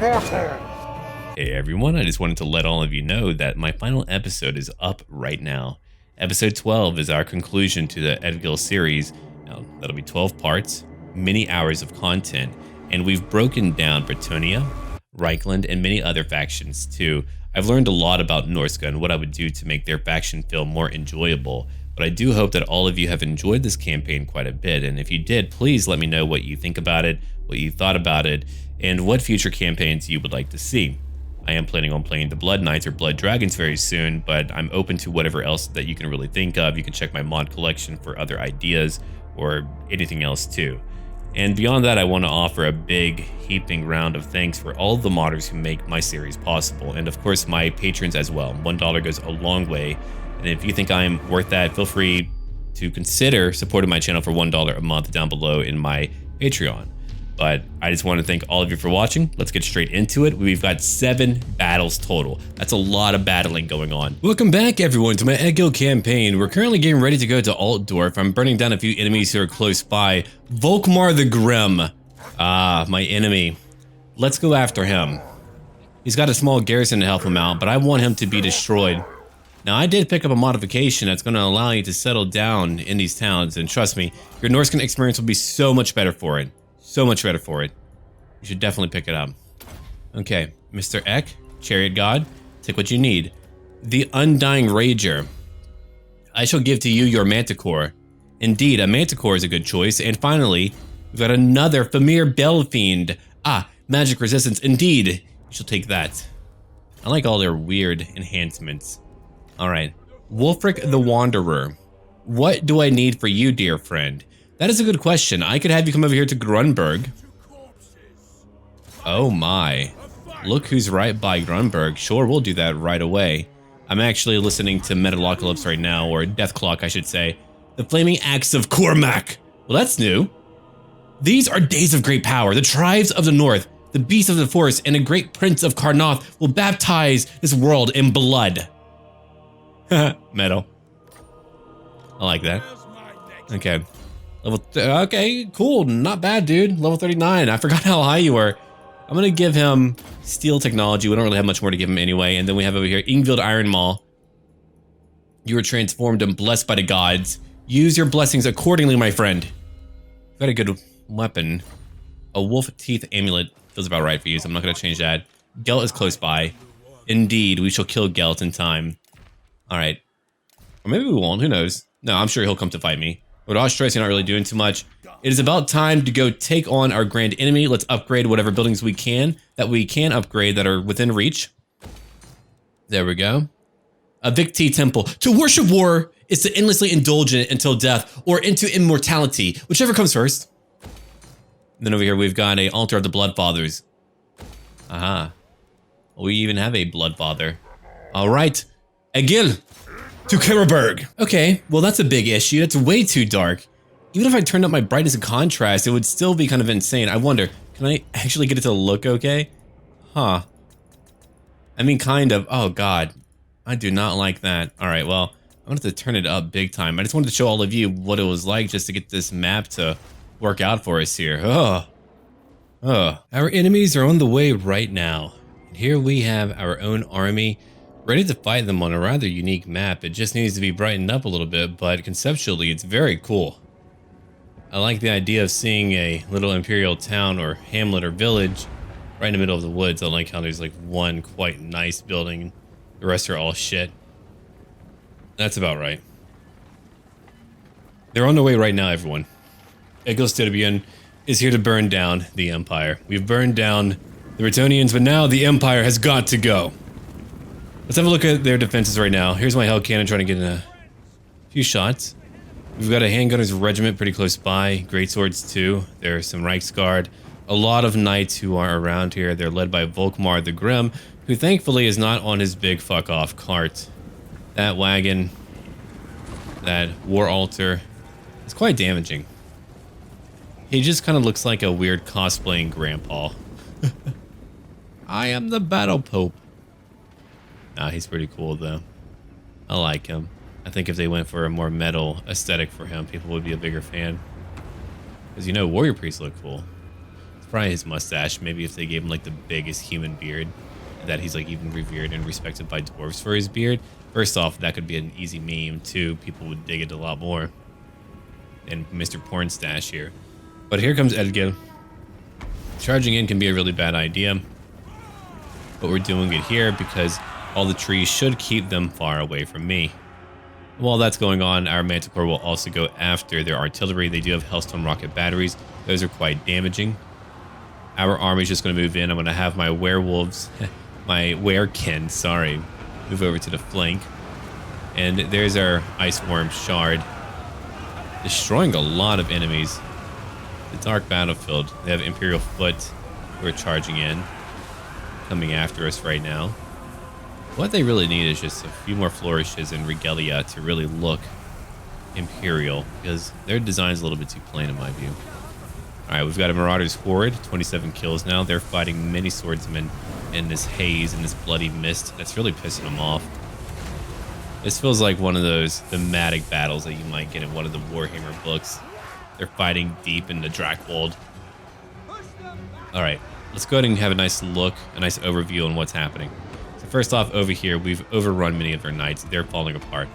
Hey everyone, I just wanted to let all of you know that my final episode is up right now. Episode 12 is our conclusion to the Egil series. Now, that'll be 12 parts, many hours of content, and we've broken down Bretonnia, Reichland, and many other factions too. I've learned a lot about Norsca and what I would do to make their faction feel more enjoyable, but I do hope that all of you have enjoyed this campaign quite a bit, and if you did, please let me know what you think about it, what you thought about it, and what future campaigns you would like to see. I am planning on playing the Blood Knights or Blood Dragons very soon, but I'm open to whatever else that you can really think of. You can check my mod collection for other ideas or anything else too. And beyond that, I want to offer a big heaping round of thanks for all of the modders who make my series possible, and of course my patrons as well. $1 goes a long way, and if you think I'm worth that, feel free to consider supporting my channel for $1 a month down below in my Patreon. But I just want to thank all of you for watching. Let's get straight into it. We've got 7 battles total. That's a lot of battling going on. Welcome back, everyone, to my Egil campaign. We're currently getting ready to go to Altdorf. I'm burning down a few enemies who are close by. Volkmar the Grim. Ah, my enemy. Let's go after him. He's got a small garrison to help him out, but I want him to be destroyed. Now, I did pick up a modification that's going to allow you to settle down in these towns, and trust me, your Norscan experience will be so much better for it. So much better for it. You should definitely pick it up. Okay, Mr. Eck, Chariot God, take what you need. The Undying Rager. I shall give to you your Manticore. Indeed, a Manticore is a good choice. And finally, we've got another Famir Belfiend. Ah, magic resistance. Indeed, you shall take that. I like all their weird enhancements. All right, Wulfric the Wanderer. What do I need for you, dear friend? That is a good question. I could have you come over here to Grunberg. Oh my. Look who's right by Grunberg. Sure, we'll do that right away. I'm actually listening to Metalocalypse right now, or Death Clock, I should say. The Flaming Axe of Cormac. Well, that's new. These are days of great power. The tribes of the north, the beasts of the forest, and a great prince of Carnoth will baptize this world in blood. Metal. I like that. Okay. Okay, cool. Not bad, dude. Level 39. I forgot how high you were. I'm going to give him steel technology. We don't really have much more to give him anyway. And then we have over here Ingvild Ironmaw. You are transformed and blessed by the gods. Use your blessings accordingly, my friend. Got a good weapon. A wolf teeth amulet feels about right for you, so I'm not going to change that. Gelt is close by. Indeed, we shall kill Gelt in time. All right. Or maybe we won't. Who knows? No, I'm sure he'll come to fight me. Without stress, you're not really doing too much. It is about time to go take on our grand enemy. Let's upgrade whatever buildings we can upgrade that are within reach. There we go. A Victi Temple. To worship war is to endlessly indulge in it until death or into immortality, whichever comes first. And then over here we've got a altar of the Bloodfathers. Aha. We even have a Bloodfather. All right, Egil. To Karaberg. Okay, well that's a big issue. That's way too dark. Even if I turned up my brightness and contrast, it would still be kind of insane. I wonder, can I actually get it to look okay? Huh. I mean, kind of. Oh god. I do not like that. Alright, well, I'm gonna have to turn it up big time. I just wanted to show all of you what it was like just to get this map to work out for us here. Ugh. Ugh. Our enemies are on the way right now. And here we have our own army, ready to fight them on a rather unique map. It just needs to be brightened up a little bit, but conceptually it's very cool. I like the idea of seeing a little imperial town or hamlet or village right in the middle of the woods. I like how there's like one quite nice building. The rest are all shit. That's about right. They're on their way right now, everyone. Egil Styrbjorn is here to burn down the Empire. We've burned down the Bretonnians, but now the Empire has got to go. Let's have a look at their defenses right now. Here's my hell cannon trying to get in a few shots. We've got a handgunners regiment pretty close by. Greatswords too. There's some Reichsguard. A lot of knights who are around here. They're led by Volkmar the Grim, who thankfully is not on his big fuck off cart. That wagon, that war altar, is quite damaging. He just kind of looks like a weird cosplaying grandpa. I am the battle pope. Nah, he's pretty cool though. I like him. I think if they went for a more metal aesthetic for him, people would be a bigger fan. Because you know, warrior priests look cool. Let's probably his mustache. Maybe if they gave him like the biggest human beard, that he's like even revered and respected by dwarves for his beard. First off, that could be an easy meme. Two, people would dig it a lot more. And Mr. Pornstache here. But here comes Egil. Charging in can be a really bad idea. But we're doing it here because all the trees should keep them far away from me. While that's going on, our Manticore will also go after their artillery. They do have Hellstorm rocket batteries. Those are quite damaging. Our army's just going to move in. I'm going to have my werewolves, my werekin, sorry, move over to the flank. And there's our Ice Worm Shard, destroying a lot of enemies. The Dark Battlefield. They have Imperial Foot who are charging in, coming after us right now. What they really need is just a few more flourishes and regalia to really look Imperial, because their design's a little bit too plain in my view. Alright, we've got a Marauder's Horde, 27 kills now. They're fighting many swordsmen in this haze and this bloody mist. That's really pissing them off. This feels like one of those thematic battles that you might get in one of the Warhammer books. They're fighting deep in the Drakwold. Alright, let's go ahead and have a nice look, a nice overview on what's happening. So first off, over here, we've overrun many of their knights. They're falling apart.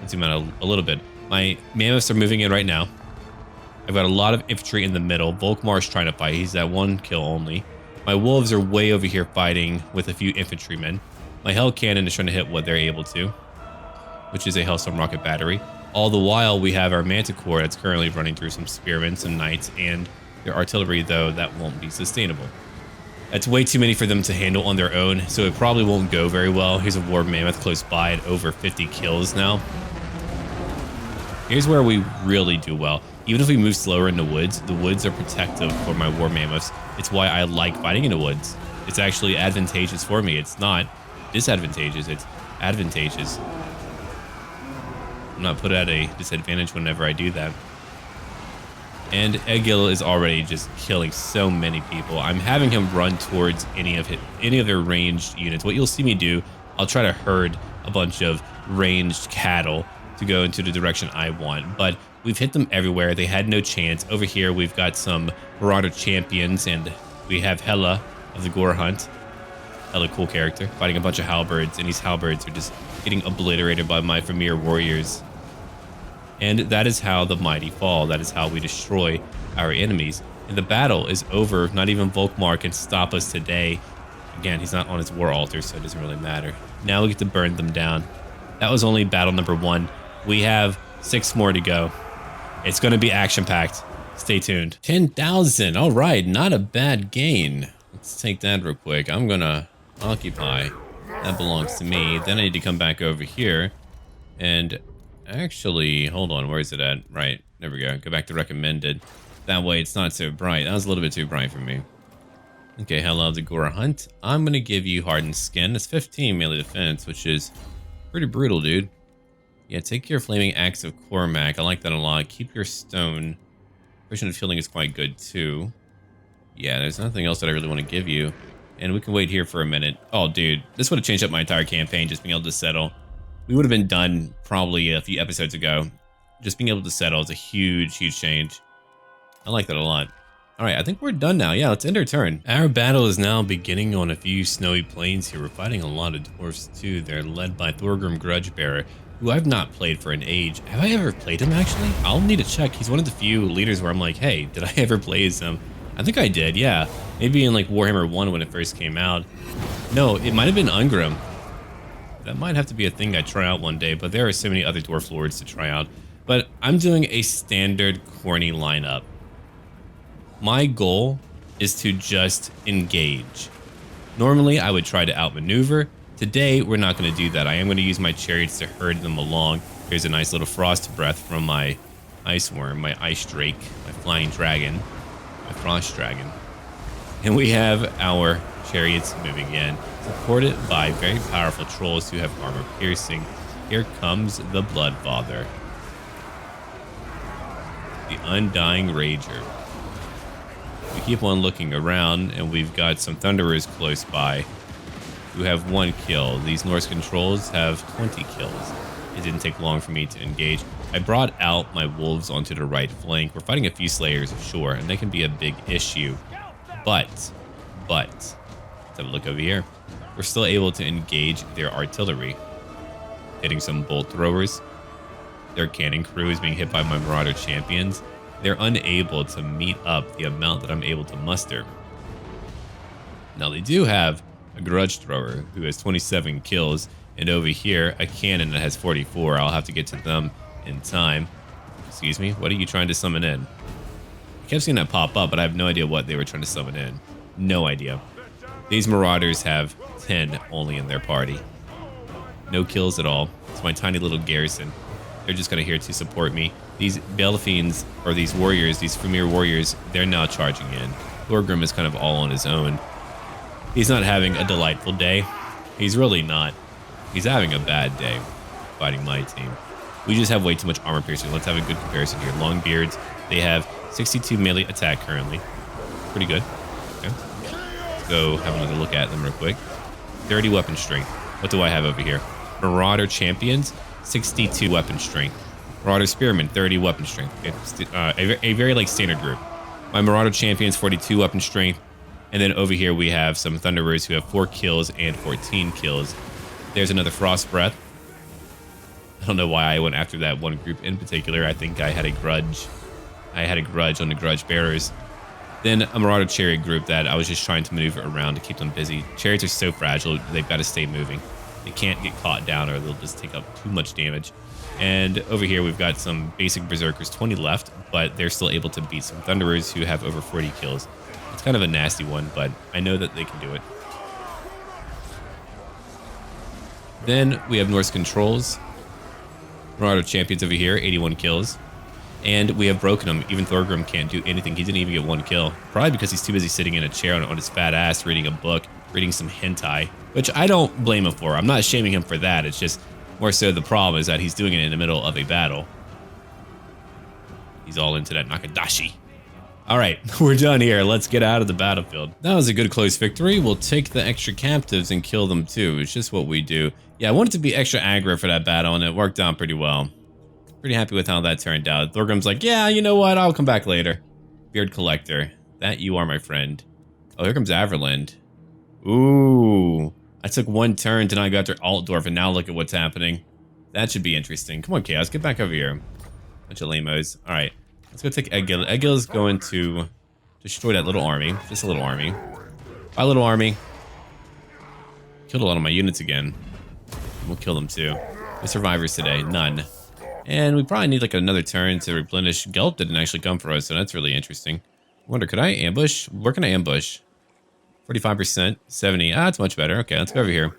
Let's zoom out a little bit. My mammoths are moving in right now. I've got a lot of infantry in the middle. Volkmar's trying to fight. He's at 1 kill only. My wolves are way over here fighting with a few infantrymen. My Hell Cannon is trying to hit what they're able to, which is a Hellstorm rocket battery. All the while, we have our Manticore that's currently running through some spearmen, some knights, and their artillery, though, that won't be sustainable. That's way too many for them to handle on their own, so it probably won't go very well. Here's a War Mammoth close by at over 50 kills now. Here's where we really do well. Even if we move slower in the woods are protective for my War Mammoths. It's why I like fighting in the woods. It's actually advantageous for me. It's not disadvantageous, it's advantageous. I'm not put at a disadvantage whenever I do that. And Egil is already just killing so many people. I'm having him run towards any of their ranged units. What you'll see me do, I'll try to herd a bunch of ranged cattle to go into the direction I want. But we've hit them everywhere. They had no chance. Over here, we've got some Marauder champions, and we have Hela of the Gore Hunt. Hella cool character, fighting a bunch of halberds, and these halberds are just getting obliterated by my Vermeer warriors. And that is how the mighty fall. That is how we destroy our enemies. And the battle is over. Not even Volkmar can stop us today. Again, he's not on his war altar, so it doesn't really matter. Now we get to burn them down. That was only battle number 1. We have 6 more to go. It's going to be action-packed. Stay tuned. 10,000. All right, not a bad gain. Let's take that real quick. I'm going to occupy. That belongs to me. Then I need to come back over here and actually, hold on, where is it at? Right, there we go. Go back to recommended. That way it's not so bright. That was a little bit too bright for me. Okay, hello, the Gore Hunt. I'm going to give you Hardened Skin. It's 15 melee defense, which is pretty brutal, dude. Yeah, take your Flaming Axe of Cormac. I like that a lot. Keep your stone. Potion of Healing is quite good, too. Yeah, there's nothing else that I really want to give you. And we can wait here for a minute. Oh, dude, this would have changed up my entire campaign, just being able to settle. We would have been done probably a few episodes ago. Just being able to settle is a huge, huge change. I like that a lot. All right, I think we're done now. Yeah, let's end our turn. Our battle is now beginning on a few snowy plains here. We're fighting a lot of dwarfs too. They're led by Thorgrim Grudgebearer, who I've not played for an age. Have I ever played him, actually? I'll need to check. He's one of the few leaders where I'm like, hey, did I ever play as him? I think I did, yeah. Maybe in like Warhammer 1 when it first came out. No, it might have been Ungrim. That might have to be a thing I try out one day, but there are so many other dwarf lords to try out. But I'm doing a standard corny lineup. My goal is to just engage. Normally, I would try to outmaneuver. Today, we're not going to do that. I am going to use my chariots to herd them along. Here's a nice little frost breath from my ice worm, my ice drake, my flying dragon, my frost dragon. And we have our chariots moving in, supported by very powerful trolls who have armor piercing. Here comes the Bloodfather, the Undying Rager. We keep on looking around, and we've got some Thunderers close by who have 1 kill. These Norsca trolls have 20 kills. It didn't take long for me to engage. I brought out my wolves onto the right flank. We're fighting a few slayers, sure, and they can be a big issue. But, let's have a look over here. We're still able to engage their artillery. Hitting some bolt throwers. Their cannon crew is being hit by my Marauder champions. They're unable to meet up the amount that I'm able to muster. Now they do have a grudge thrower who has 27 kills, and over here a cannon that has 44. I'll have to get to them in time. Excuse me, what are you trying to summon in? I kept seeing that pop up, but I have no idea what they were trying to summon in. No idea. These Marauders have 10 only in their party. No kills at all. It's my tiny little garrison. They're just kind of here to support me. These Balefines, or these warriors, these Premier warriors, they're now charging in. Thorgrim is kind of all on his own. He's not having a delightful day. He's really not. He's having a bad day fighting my team. We just have way too much armor piercing. Let's have a good comparison here. Longbeards, they have 62 melee attack currently. Pretty good. Okay. Let's go have another look at them real quick. 30 weapon strength. What do I have over here? Marauder champions, 62 weapon strength. Marauder spearmen, 30 weapon strength. Okay. A very like standard group. My Marauder champions, 42 weapon strength. And then over here we have some Thunderers who have 4 kills and 14 kills. There's another Frost Breath. I don't know why I went after that one group in particular. I think I had a grudge. I had a grudge on the Grudge Bearers. Then a Marauder Chariot group that I was just trying to maneuver around to keep them busy. Chariots are so fragile, they've got to stay moving. They can't get caught down or they'll just take up too much damage. And over here we've got some basic Berserkers, 20 left, but they're still able to beat some Thunderers who have over 40 kills. It's kind of a nasty one, but I know that they can do it. Then we have Norse controls. Marauder champions over here, 81 kills. And we have broken him. Even Thorgrim can't do anything. He didn't even get 1 kill. Probably because he's too busy sitting in a chair on his fat ass, reading a book, reading some hentai, which I don't blame him for. I'm not shaming him for that. It's just more so the problem is that he's doing it in the middle of a battle. He's all into that Nakadashi. All right, we're done here. Let's get out of the battlefield. That was a good close victory. We'll take the extra captives and kill them too. It's just what we do. Yeah, I wanted to be extra aggro for that battle, and it worked out pretty well. Pretty happy with how that turned out. Thorgrim's like, yeah, you know what? I'll come back later. Beard Collector. That you are, my friend. Oh, here comes Averland. Ooh. I took 1 turn to not go after Altdorf, and now look at what's happening. That should be interesting. Come on, Chaos. Get back over here. Bunch of lamos. All right. Let's go take Egil. Egil is going to destroy that little army. Just a little army. Bye, little army. Killed a lot of my units again. We'll kill them too. No survivors today. None. And we probably need like another turn to replenish. Gelp didn't actually come for us, so that's really interesting. I wonder, could I ambush? Where can I ambush? 45%, 70. Ah, that's much better. Okay, let's go over here.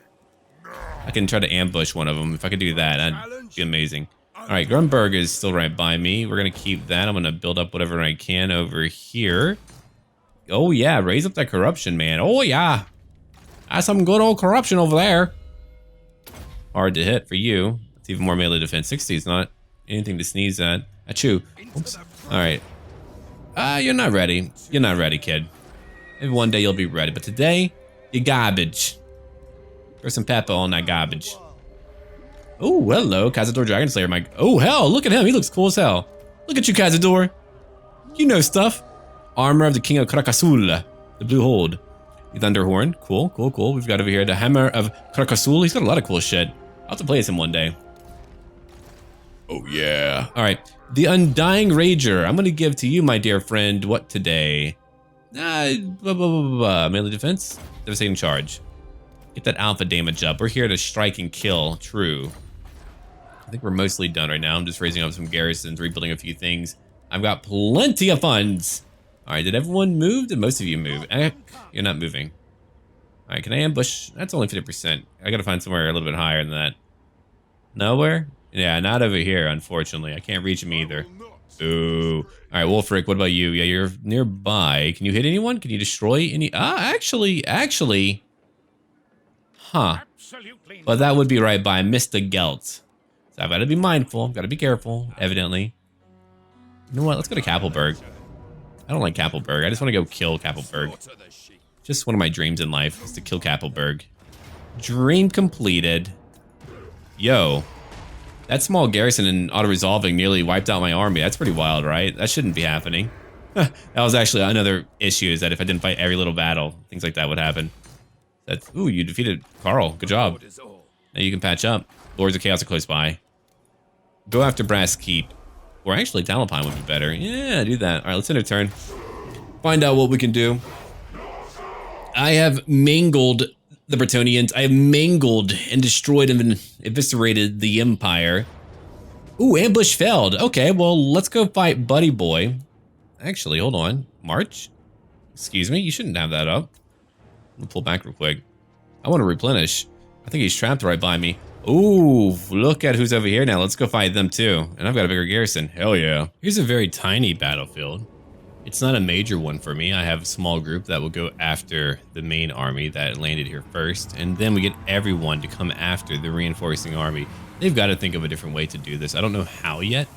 I can try to ambush one of them. If I could do that, that'd be amazing. All right, Grunberg is still right by me. We're going to keep that. I'm going to build up whatever I can over here. Oh, yeah, raise up that corruption, man. Oh, yeah. That's some good old corruption over there. Hard to hit for you. It's even more melee defense. 60 is not anything to sneeze at. Achoo. Oops. All right. You're not ready. You're not ready, kid. Maybe one day you'll be ready, but today, you're garbage. Throw some pepper on that garbage. Oh, hello, Cazador Dragon Slayer. Oh, hell, look at him. He looks cool as hell. Look at you, Cazador. You know stuff. Armor of the King of Krakasul, the Blue Hold. The Thunderhorn. Cool, cool, cool. We've got over here the Hammer of Krakasul. He's got a lot of cool shit. I'll have to play as him one day. Oh, yeah. All right. The Undying Rager. I'm going to give to you, my dear friend, what today? Melee defense. Devastating charge. Get that alpha damage up. We're here to strike and kill. True. I think we're mostly done right now. I'm just raising up some garrisons, rebuilding a few things. I've got plenty of funds. All right, did everyone move? Did most of you move? You're not moving. All right, can I ambush? That's only 50%. I gotta find somewhere a little bit higher than that. Nowhere? Yeah, not over here, unfortunately. I can't reach him either. Ooh. All right, Wulfric, what about you? Yeah, you're nearby. Can you hit anyone? Can you destroy any? Actually. Huh. But that would be right by Mr. Gelt. So I've got to be mindful. I've got to be careful, evidently. You know what? Let's go to Kappelberg. I don't like Kappelberg. I just want to go kill Kappelberg. Just one of my dreams in life is to kill Kappelberg. Dream completed. Yo. That small garrison and auto-resolving nearly wiped out my army. That's pretty wild, right? That shouldn't be happening. That was actually another issue, is that if I didn't fight every little battle, things like that would happen. That's, ooh, you defeated Carl. Good job. Now you can patch up. Lords of Chaos are close by. Go after Brass Keep. Or actually, Talapine would be better. Yeah, do that. All right, let's end our turn. Find out what we can do. I have mangled the Bretonnians. I have mangled and destroyed and eviscerated the Empire. Ooh, ambush failed. Okay, well, let's go fight Buddy Boy. Actually, hold on. March? Excuse me, you shouldn't have that up. We'll pull back real quick. I want to replenish. I think he's trapped right by me. Ooh, look at who's over here now. Let's go fight them too. And I've got a bigger garrison. Hell yeah. Here's a very tiny battlefield. It's not a major one for me. I have a small group that will go after the main army that landed here first. And then we get everyone to come after the reinforcing army. They've got to think of a different way to do this. I don't know how yet.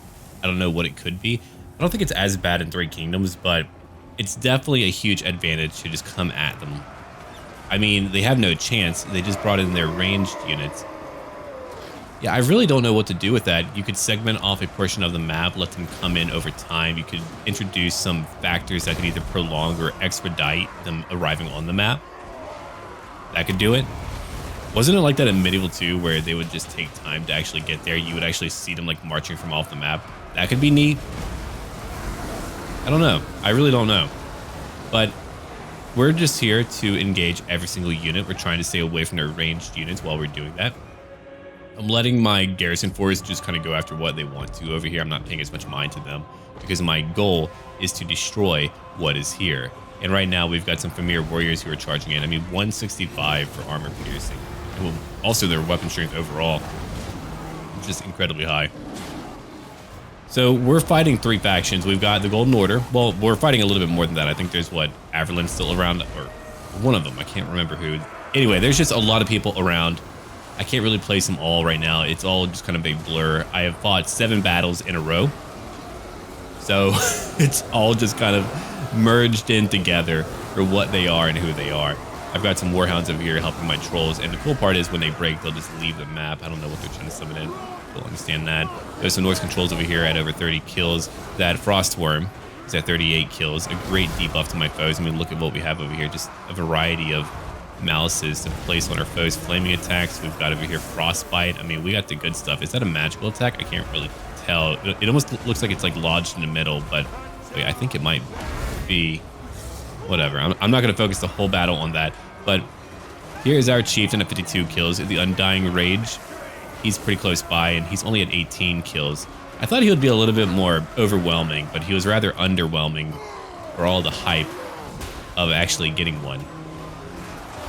I don't know what it could be. I don't think it's as bad in Three Kingdoms, but it's definitely a huge advantage to just come at them. I mean, they have no chance. They just brought in their ranged units. Yeah, I really don't know what to do with that. You could segment off a portion of the map, let them come in over time. You could introduce some factors that could either prolong or expedite them arriving on the map. That could do it. Wasn't it like that in Medieval 2 where they would just take time to actually get there? You would actually see them like marching from off the map. That could be neat. I don't know. I really don't know. But we're just here to engage every single unit. We're trying to stay away from their ranged units while we're doing that. I'm letting my garrison force just kind of go after what they want to over here. I'm not paying as much mind to them because my goal is to destroy what is here. And right now we've got some Familiar Warriors who are charging in. I mean, 165 for armor piercing. And also their weapon strength overall, just incredibly high. So we're fighting three factions. We've got the Golden Order. Well, we're fighting a little bit more than that. I think there's what, Averland's still around, or one of them. I can't remember who. Anyway, there's just a lot of people around. I can't really place them all right now. It's all just kind of a blur. I have fought 7 battles in a row. So it's all just kind of merged in together for what they are and who they are. I've got some Warhounds over here helping my trolls. And the cool part is when they break, they'll just leave the map. I don't know what they're trying to summon in. Don't understand that. There's some Norse controls over here at over 30 kills. That Frostworm is at 38 kills. A great debuff to my foes. I mean, look at what we have over here. Just a variety of malices to place on our foes. Flaming attacks. We've got over here Frostbite. I mean, we got the good stuff. Is that a magical attack? I can't really tell. It almost looks like it's like lodged in the middle, but wait, I think it might be whatever. I'm not going to focus the whole battle on that, but here's our chieftain at 52 kills. The Undying Rage. He's pretty close by, and he's only at 18 kills. I thought he would be a little bit more overwhelming, but he was rather underwhelming for all the hype of actually getting one.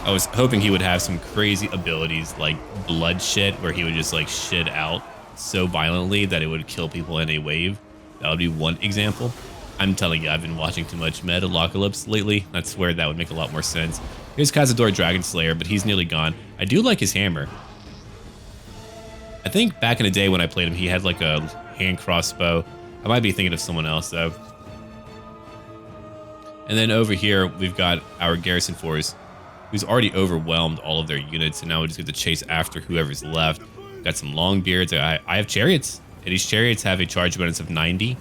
I was hoping he would have some crazy abilities like bloodshed, where he would just like shit out so violently that it would kill people in a wave. That would be one example. I'm telling you, I've been watching too much Metalocalypse lately. I swear that would make a lot more sense. Here's Cazador Dragon Slayer, but he's nearly gone. I do like his hammer. I think back in the day when I played him, he had like a hand crossbow. I might be thinking of someone else though. And then over here, we've got our garrison force, who's already overwhelmed all of their units, and now we just get to chase after whoever's left. Got some long beards. I have chariots, and these chariots have a charge bonus of 90.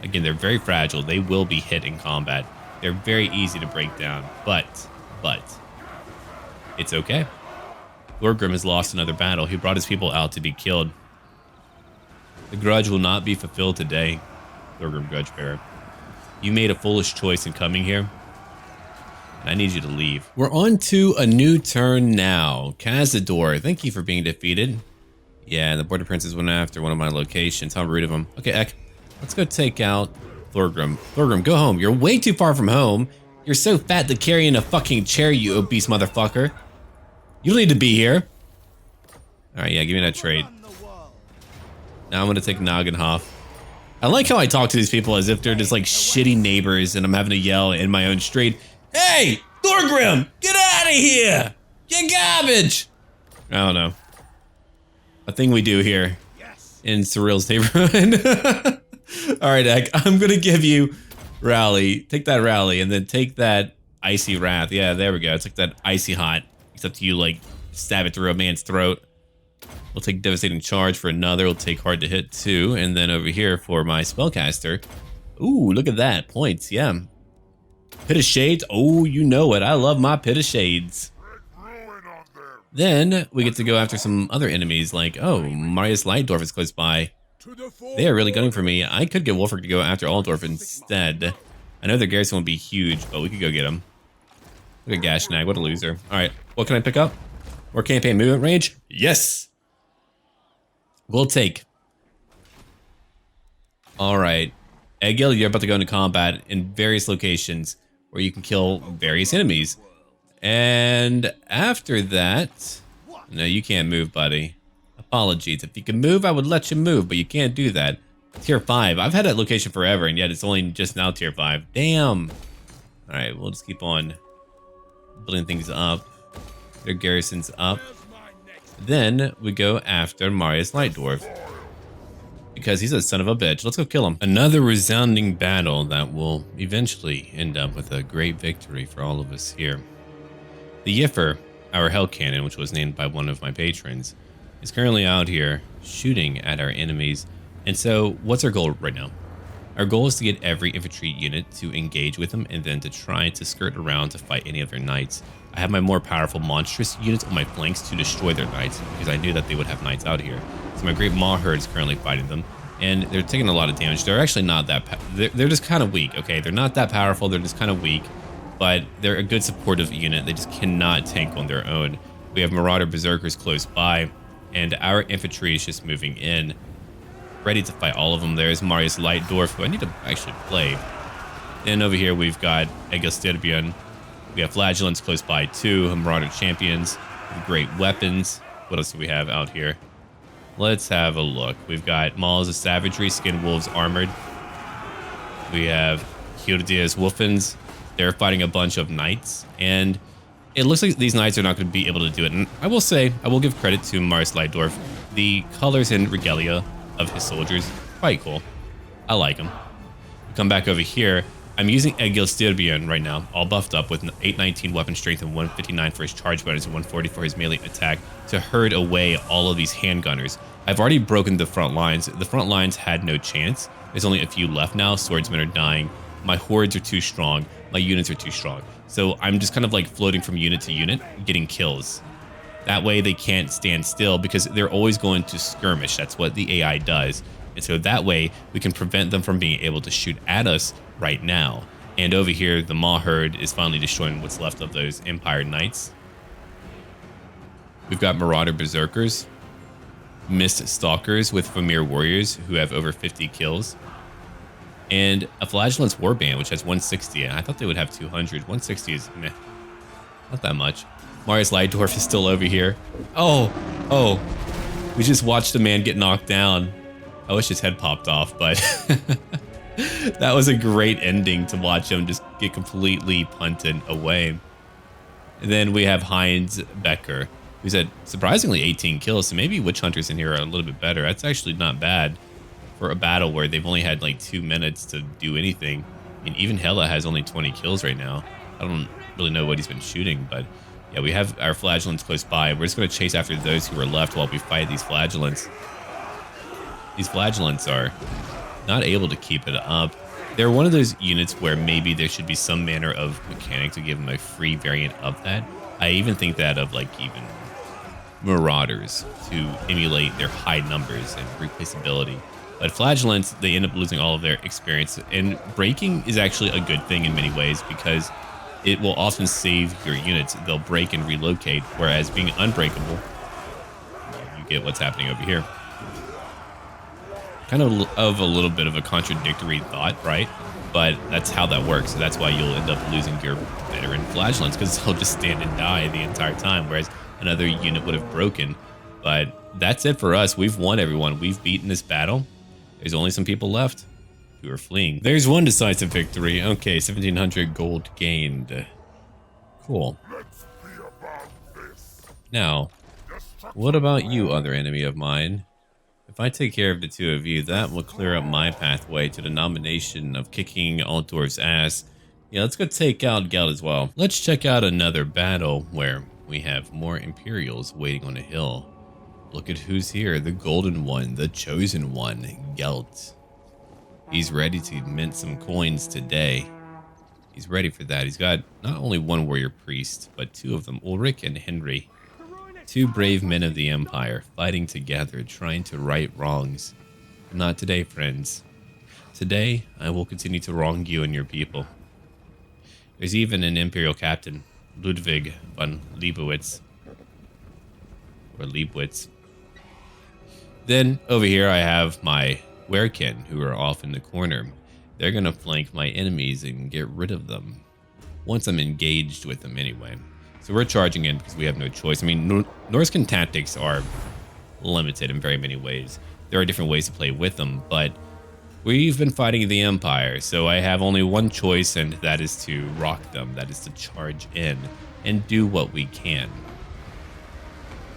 Again, they're very fragile. They will be hit in combat. They're very easy to break down, but it's okay. Thorgrim has lost another battle. He brought his people out to be killed. The grudge will not be fulfilled today, Thorgrim Grudgebearer. You made a foolish choice in coming here, and I need you to leave. We're on to a new turn now. Cazador, thank you for being defeated. Yeah, the Border Princes went after one of my locations. How rude of them. Okay, Ek, let's go take out Thorgrim. Thorgrim, go home. You're way too far from home. You're so fat to carry in a fucking chair, you obese motherfucker. You don't need to be here. Alright, yeah, give me that trait. Now I'm gonna take Nagenhof. I like how I talk to these people as if they're just like shitty neighbors and I'm having to yell in my own street. Hey, Thorgrim, get out of here! You garbage! I don't know. A thing we do here in Surreal's neighborhood. Alright, Ek, I'm gonna give you Rally. Take that Rally and then take that Icy Wrath. Yeah, there we go. It's like that Icy Hot. Except you like stab it through a man's throat. We'll take Devastating Charge for another. We'll take Hard to Hit 2. And then over here for my Spellcaster, Ooh, look at that. Points, yeah. Pit of Shades. Oh, you know it. I love my Pit of Shades. Then we get to go after some other enemies like, oh, Marius Lightdorf is close by. They are really gunning for me. I could get Wulfric to go after Altdorf instead. I know their garrison won't be huge, but we could go get him. Look at Gashnag, what a loser. Alright, what can I pick up? More campaign movement range? Yes! We'll take. Alright. Egil, you're about to go into combat in various locations where you can kill various enemies. And after that... No, you can't move, buddy. Apologies. If you can move, I would let you move, but you can't do that. Tier 5. I've had that location forever, and yet it's only just now Tier 5. Damn! Alright, we'll just keep on building things up. Their garrison's up. Then we go after Marius Lightdorf. Because he's a son of a bitch. Let's go kill him. Another resounding battle that will eventually end up with a great victory for all of us here. The Yiffer, our Hell Cannon, which was named by one of my patrons, is currently out here shooting at our enemies. And so what's our goal right now? Our goal is to get every infantry unit to engage with them and then to try to skirt around to fight any of their knights. I have my more powerful monstrous units on my flanks to destroy their knights because I knew that they would have knights out here. So my great Maw herd is currently fighting them and they're taking a lot of damage. They're actually not that, they're just kind of weak, okay? They're not that powerful, they're just kind of weak, but they're a good supportive unit. They just cannot tank on their own. We have Marauder Berserkers close by and our infantry is just moving in, ready to fight all of them. There's Marius Lightdorf, who I need to actually play. Then over here we've got Egil Styrbjorn. We have Flagellants close by too, Marauder Champions, great weapons. What else do we have out here? Let's have a look. We've got Mauls of Savagery, Skin Wolves Armored. We have Hjordia's Wolfens. They're fighting a bunch of knights, and it looks like these knights are not going to be able to do it. And I will say, I will give credit to Marius Lightdorf. The colors and regalia of his soldiers, quite cool. I like them. Come back over here. I'm using Egil Styrbjorn right now, all buffed up with 819 weapon strength and 159 for his charge bonus and 140 for his melee attack to herd away all of these handgunners. I've already broken the front lines. The front lines had no chance. There's only a few left now. Swordsmen are dying. My hordes are too strong. My units are too strong. So I'm just kind of like floating from unit to unit, getting kills. That way they can't stand still because they're always going to skirmish. That's what the AI does. And so that way we can prevent them from being able to shoot at us right now. And over here, the Maw herd is finally destroying what's left of those Empire Knights. We've got Marauder Berserkers, Mist Stalkers with Vermeer Warriors who have over 50 kills, and a Flagellant's Warband, which has 160. And I thought they would have 200. 160 is meh, not that much. Marius Lightdorf is still over here. Oh, we just watched a man get knocked down. I wish his head popped off, but that was a great ending to watch him just get completely punted away. And then we have Heinz Becker, who's at surprisingly 18 kills. So maybe Witch Hunters in here are a little bit better. That's actually not bad for a battle where they've only had like 2 minutes to do anything. I mean, even Hela has only 20 kills right now. I don't really know what he's been shooting, but yeah, we have our Flagellants close by. We're just going to chase after those who are left while we fight these Flagellants. These Flagellants are not able to keep it up. They're one of those units where maybe there should be some manner of mechanic to give them a free variant of that. I even think that of like even Marauders to emulate their high numbers and replaceability. But Flagellants, they end up losing all of their experience. And breaking is actually a good thing in many ways because it will often save your units. They'll break and relocate, whereas being unbreakable, you get what's happening over here. Kind of a little bit of a contradictory thought, right? But that's how that works. So that's why you'll end up losing your veteran Flagellants because they'll just stand and die the entire time, whereas another unit would have broken. But that's it for us. We've won, everyone. We've beaten this battle. There's only some people left who are fleeing. There's one decisive victory. Okay, 1,700 gold gained. Cool. Now, what about you, other enemy of mine? If I take care of the two of you, that will clear up my pathway to the nomination of kicking Altdorf's ass. Yeah, let's go take out Geld as well. Let's check out another battle where we have more Imperials waiting on a hill. Look at who's here, the golden one, the chosen one, Geld. He's ready to mint some coins today. He's ready for that. He's got not only one warrior priest, but two of them, Ulrich and Henry. Two brave men of the Empire, fighting together, trying to right wrongs. But not today, friends. Today, I will continue to wrong you and your people. There's even an Imperial captain, Ludwig von Leibowitz. Or Leibwitz. Then, over here, I have my Werekin, who are off in the corner. They're going to flank my enemies and get rid of them. Once I'm engaged with them anyway. So we're charging in because we have no choice. I mean, Norscan tactics are limited in very many ways. There are different ways to play with them, but we've been fighting the Empire, so I have only one choice, and that is to rock them. That is to charge in and do what we can.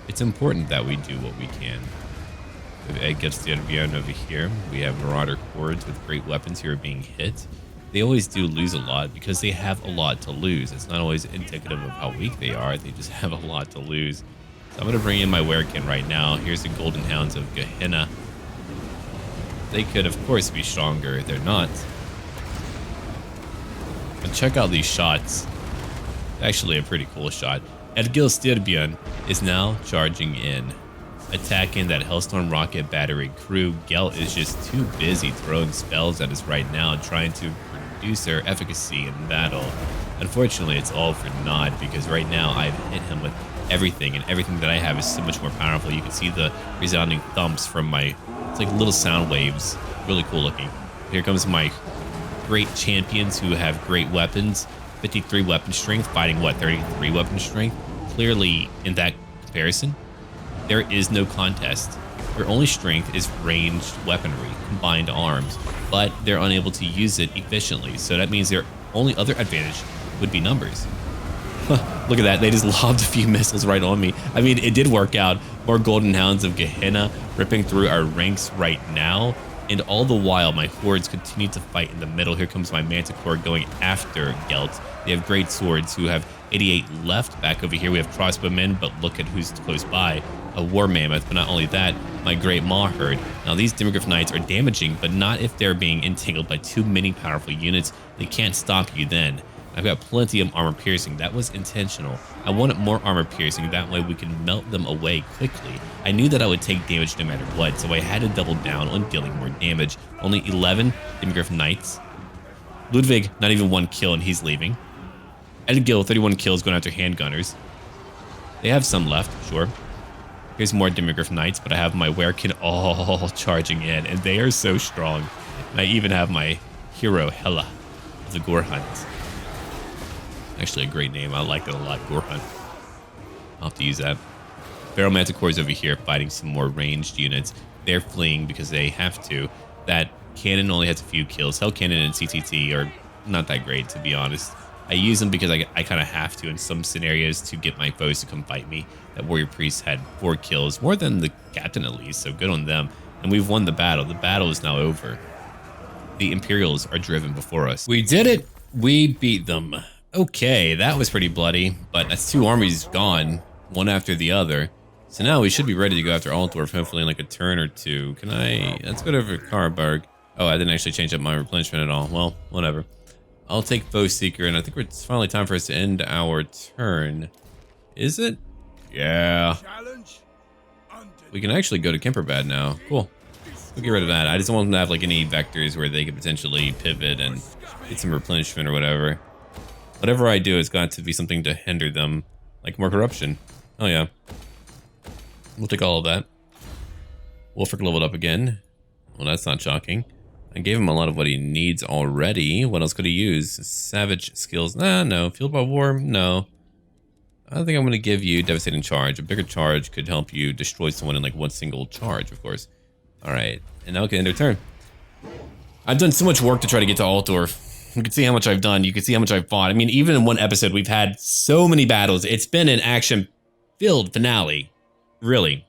It's important that we do what we can. We have Egil Styrbjorn over here. We have Marauder hordes with great weapons who are being hit. They always do lose a lot because they have a lot to lose. It's not always indicative of how weak they are. They just have a lot to lose. So I'm going to bring in my Werekin right now. Here's the Golden Hounds of Gehenna. They could, of course, be stronger. They're not. And check out these shots. Actually, a pretty cool shot. Egil Styrbjorn is now charging in, attacking that Hellstorm rocket battery crew. Gelt is just too busy throwing spells at us right now, trying to reduce their efficacy in battle. Unfortunately, it's all for naught because right now I've hit him with everything, and everything that I have is so much more powerful. You can see the resounding thumps from my, it's like little sound waves. Really cool looking. Here comes my great champions who have great weapons. 53 weapon strength, fighting what, 33 weapon strength? Clearly, in that comparison, there is no contest. Their only strength is ranged weaponry, combined arms, but they're unable to use it efficiently. So that means their only other advantage would be numbers. Look at that, they just lobbed a few missiles right on me. I mean, it did work out. More Golden Hounds of Gehenna ripping through our ranks right now. And all the while, my hordes continue to fight in the middle. Here comes my Manticore going after Gelt. They have great swords who have 88 left. Back over here, we have crossbowmen, but look at who's close by. A War Mammoth, but not only that, my Great Maw Herd. Now, these Demogryph Knights are damaging, but not if they're being entangled by too many powerful units. They can't stop you then. I've got plenty of armor piercing. That was intentional. I wanted more armor piercing. That way we can melt them away quickly. I knew that I would take damage no matter what, so I had to double down on dealing more damage. Only 11 Demogryph Knights. Ludwig, not even one kill, and he's leaving. Egil, 31 kills going after handgunners. They have some left, sure. Here's more Demogryph Knights, but I have my Werekin all charging in, and they are so strong. And I even have my hero, Hela, of the Gore Hunt. Actually, a great name. I like that a lot, Gore Hunt. I'll have to use that. Feral Manticores over here fighting some more ranged units. They're fleeing because they have to. That cannon only has a few kills. Hell Cannon and CTT are not that great, to be honest. I use them because I kind of have to in some scenarios to get my foes to come fight me. That Warrior Priest had 4 kills, more than the Captain at least, so good on them. And we've won the battle. The battle is now over. The Imperials are driven before us. We did it! We beat them. Okay, that was pretty bloody, but that's 2 armies gone, one after the other. So now we should be ready to go after Altdorf, hopefully in like a turn or two. Can I... Let's go over Karlberg. Oh, I didn't actually change up my replenishment at all. Well, whatever. I'll take Foe Seeker, and I think it's finally time for us to end our turn. Is it? Yeah. We can actually go to Kemperbad now. Cool. We'll get rid of that. I just don't want them to have like any vectors where they could potentially pivot and get some replenishment or whatever. Whatever I do, it's got to be something to hinder them, like more corruption. Oh yeah. We'll take all of that. Wulfric leveled up again. Well, that's not shocking. I gave him a lot of what he needs already. What else could he use? Savage skills. Nah, no. Fueled by war? No. I think I'm going to give you Devastating Charge. A bigger charge could help you destroy someone in like one single charge, of course. Alright. And now we can end our turn. I've done so much work to try to get to Altdorf. You can see how much I've done. You can see how much I've fought. I mean, even in one episode, we've had so many battles. It's been an action-filled finale. Really.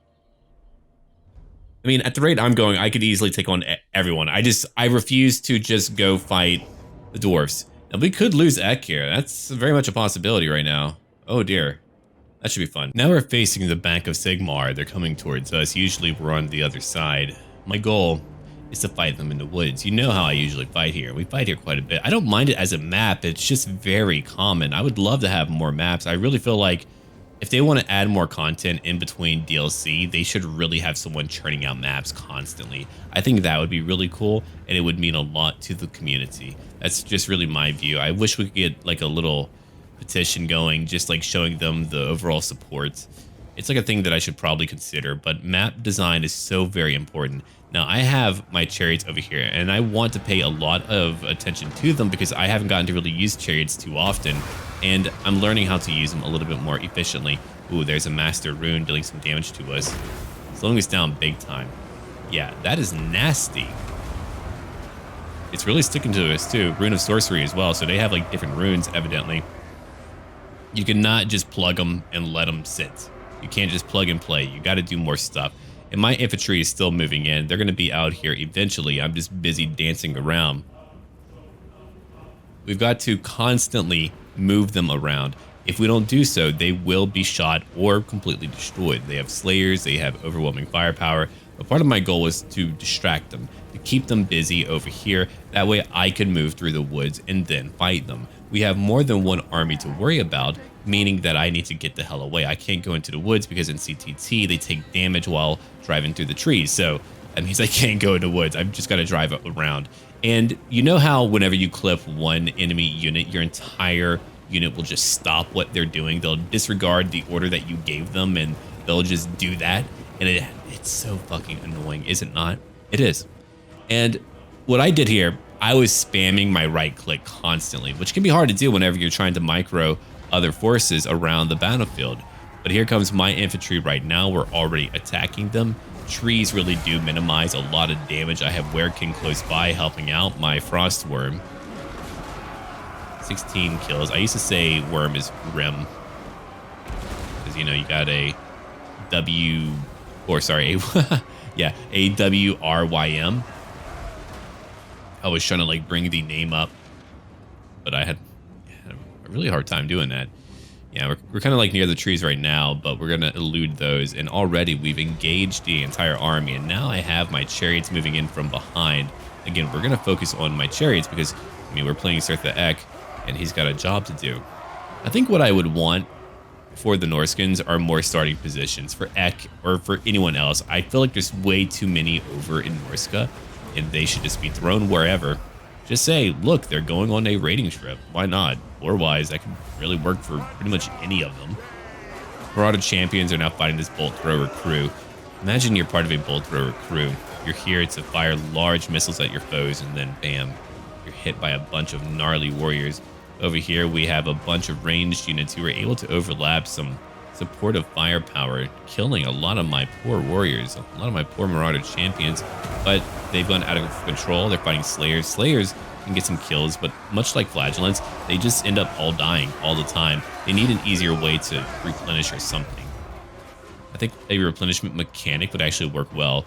I mean, at the rate I'm going, I could easily take on everyone. I refuse to just go fight the dwarfs. Now, we could lose Ek here. That's very much a possibility right now. Oh, dear. That should be fun. Now we're facing the Bank of Sigmar. They're coming towards us. Usually, we're on the other side. My goal is to fight them in the woods. You know how I usually fight here. We fight here quite a bit. I don't mind it as a map. It's just very common. I would love to have more maps. I really feel like if they want to add more content in between DLC, they should really have someone churning out maps constantly. I think that would be really cool, and it would mean a lot to the community. That's just really my view. I wish we could get like a little petition going, just like showing them the overall support. It's like a thing that I should probably consider, but map design is so very important. Now, I have my chariots over here, and I want to pay a lot of attention to them because I haven't gotten to really use chariots too often, and I'm learning how to use them a little bit more efficiently. Ooh, there's a master rune dealing some damage to us. Slowing us down big time. Yeah, that is nasty. It's really sticking to us too. Rune of sorcery as well, so they have like different runes, evidently. You cannot just plug them and let them sit. You can't just plug and play. You got to do more stuff. And my infantry is still moving in. They're going to be out here eventually. I'm just busy dancing around. We've got to constantly move them around. If we don't do so, they will be shot or completely destroyed. They have slayers. They have overwhelming firepower. But part of my goal is to distract them, to keep them busy over here. That way I can move through the woods and then fight them. We have more than one army to worry about, meaning that I need to get the hell away. I can't go into the woods because in CTT, they take damage while driving through the trees. So that means I can't go in the woods. I've just got to drive around. And you know how whenever you clip one enemy unit, your entire unit will just stop what they're doing. They'll disregard the order that you gave them and they'll just do that. And it's so fucking annoying, is it not? It is. And what I did here, I was spamming my right click constantly, which can be hard to do whenever you're trying to micro other forces around the battlefield. But here comes my infantry right now. We're already attacking them. Trees really do minimize a lot of damage. I have Werekin close by helping out my Frostworm. 16 kills. I used to say worm is Rim. Because, you know, you got a W, or sorry, yeah, a WRYM. I was trying to like bring the name up, but I had a really hard time doing that. Yeah, we're kind of like near the trees right now, but we're going to elude those. And already we've engaged the entire army. And now I have my chariots moving in from behind. Again, we're going to focus on my chariots because, I mean, we're playing Surtha Ek, and he's got a job to do. I think what I would want for the Norscans are more starting positions. For Ek or for anyone else, I feel like there's way too many over in Norsca, and they should just be thrown wherever. Just say, look, they're going on a raiding trip. Why not? Lore-wise, that could really work for pretty much any of them. Marauder champions are now fighting this bolt thrower crew. Imagine you're part of a bolt thrower crew. You're here to fire large missiles at your foes, and then bam, you're hit by a bunch of gnarly warriors. Over here, we have a bunch of ranged units who are able to overlap some supportive firepower, killing a lot of my poor warriors, a lot of my poor Marauder champions, but they've gone out of control. They're fighting Slayers. Slayers can get some kills, but much like Flagellants, they just end up all dying all the time. They need an easier way to replenish or something. I think a replenishment mechanic would actually work well.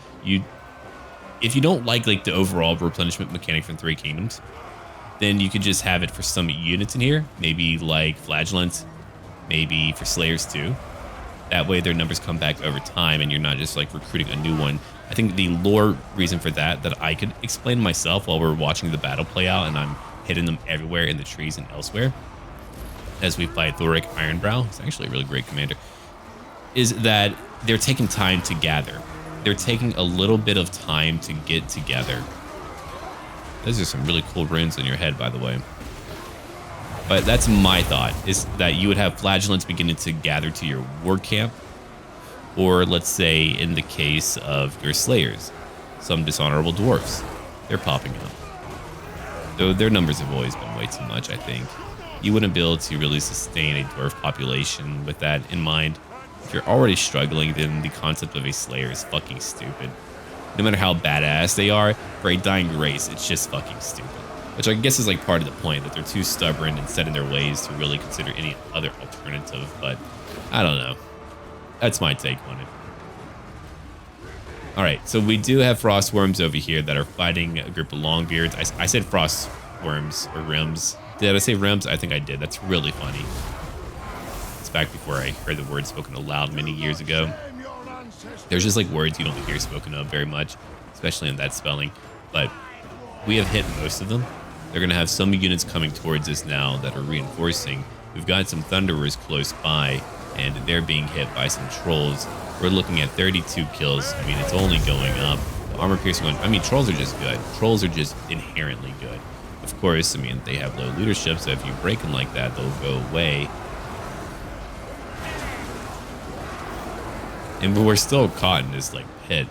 If you don't like the overall replenishment mechanic from Three Kingdoms, then you could just have it for some units in here, maybe like Flagellants, maybe for Slayers too. That way their numbers come back over time and you're not just like recruiting a new one. I think the lore reason for that I could explain myself while we're watching the battle play out, and I'm hitting them everywhere in the trees and elsewhere as we fight Thoric Ironbrow. It's actually a really great commander. Is that they're taking time to gather. They're taking a little bit of time to get together. Those are some really cool runes on your head, by the way. But that's my thought, is that you would have Flagellants beginning to gather to your war camp. Or let's say in the case of your Slayers, some dishonorable dwarfs. They're popping up. Though their numbers have always been way too much, I think. You wouldn't be able to really sustain a dwarf population with that in mind. If you're already struggling, then the concept of a Slayer is fucking stupid. No matter how badass they are, for a dying race, it's just fucking stupid. Which I guess is like part of the point, that they're too stubborn and set in their ways to really consider any other alternative, but I don't know. That's my take on it. Alright, so we do have Frostworms over here that are fighting a group of Longbeards. I said Frostworms, or Rims. Did I say Rims? I think I did. That's really funny. It's back before I heard the word spoken aloud many years ago. There's just like words you don't hear spoken of very much, especially in that spelling. but we have hit most of them. They're going to have some units coming towards us now that are reinforcing. We've got some Thunderers close by, and they're being hit by some Trolls. We're looking at 32 kills. I mean, it's only going up. The armor piercing one, I mean, Trolls are just good. Trolls are just inherently good. Of course, I mean, they have low leadership, so if you break them like that, they'll go away. And we're still caught in this, like, pit.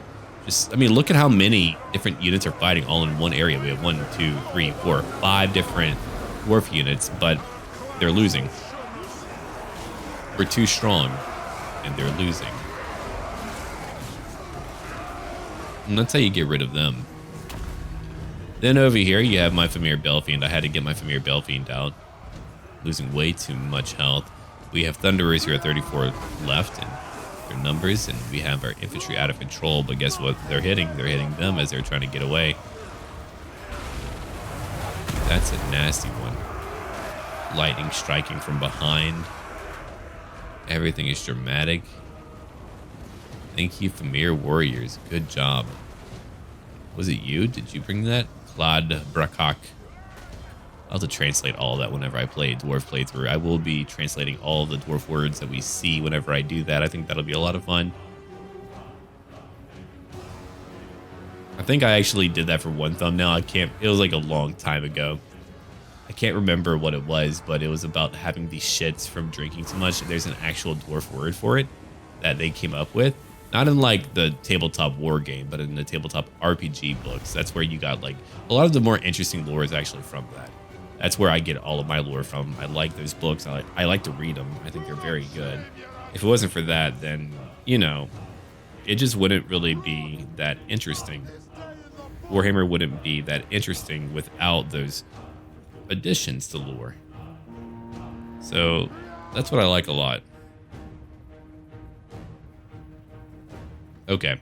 Just, I mean, look at how many different units are fighting all in one area. We have 1, 2, 3, 4, 5 different dwarf units, but they're losing. We're too strong, and they're losing. And that's how you get rid of them. Then over here, you have my Famir Belfiend. I had to get my Famir Belfiend out. Losing way too much health. We have Thunderers here at 34 left, and their numbers, and we have our infantry out of control, but guess what they're hitting? They're hitting them as they're trying to get away. That's a nasty one. Lightning striking from behind. Everything is dramatic. Thank you, Famir Warriors. Good job. Was it you? Did you bring that? Claude Brakak. I'll have to translate all of that whenever I play Dwarf playthrough. I will be translating all the Dwarf words that we see whenever I do that. I think that'll be a lot of fun. I think I actually did that for one thumbnail. I can't, it was like a long time ago. I can't remember what it was, but it was about having these shits from drinking too much. There's an actual Dwarf word for it that they came up with. Not in like the tabletop war game, but in the tabletop RPG books. That's where you got like a lot of the more interesting lore is actually from that. That's where I get all of my lore from. I like those books. I like to read them. I think they're very good. If it wasn't for that, then, you know, it just wouldn't really be that interesting. Warhammer wouldn't be that interesting without those additions to lore. So that's what I like a lot. Okay.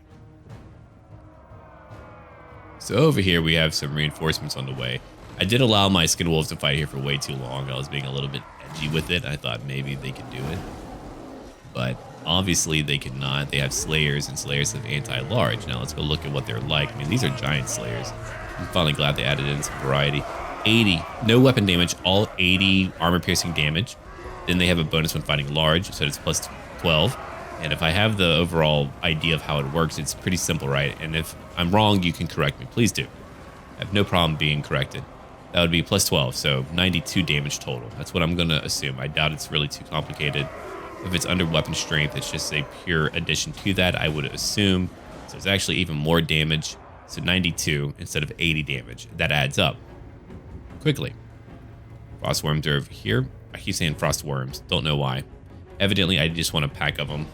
So over here we have some reinforcements on the way. I did allow my skin wolves to fight here for way too long. I was being a little bit edgy with it. I thought maybe they could do it, but obviously they could not. They have slayers, and slayers have anti-large. Now let's go look at what they're like. I mean, these are giant slayers. I'm finally glad they added in some variety. 80, no weapon damage, all 80 armor piercing damage. Then they have a bonus when fighting large, so it's plus 12. And if I have the overall idea of how it works, it's pretty simple, right? And if I'm wrong, you can correct me. Please do. I have no problem being corrected. That would be plus 12, so 92 damage total. That's what I'm going to assume. I doubt it's really too complicated. If it's under weapon strength, it's just a pure addition to that, I would assume. So it's actually even more damage. So 92 instead of 80 damage. That adds up quickly. Frostworms are over here. I keep saying frostworms. Don't know why. Evidently, I just want a pack of them.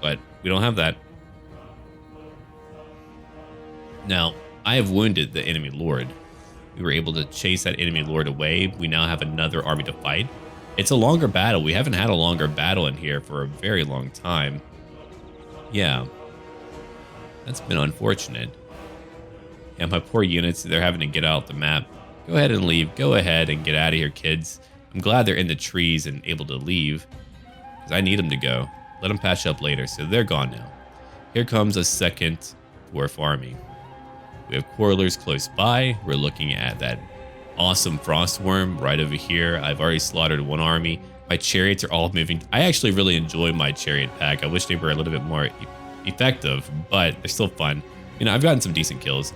But we don't have that. Now, I have wounded the enemy lord. We were able to chase that enemy lord away. We now have another army to fight. It's a longer battle. We haven't had a longer battle in here for a very long time. Yeah. That's been unfortunate. Yeah, my poor units, they're having to get out the map. Go ahead and leave. Go ahead and get out of here, kids. I'm glad they're in the trees and able to leave, because I need them to go. Let them patch up later, so they're gone now. Here comes a second dwarf army. We have quarrelers close by. We're looking at that awesome frostworm right over here. I've already slaughtered one army. My chariots are all moving. I actually really enjoy my chariot pack. I wish they were a little bit more effective, but they're still fun. You know, I've gotten some decent kills.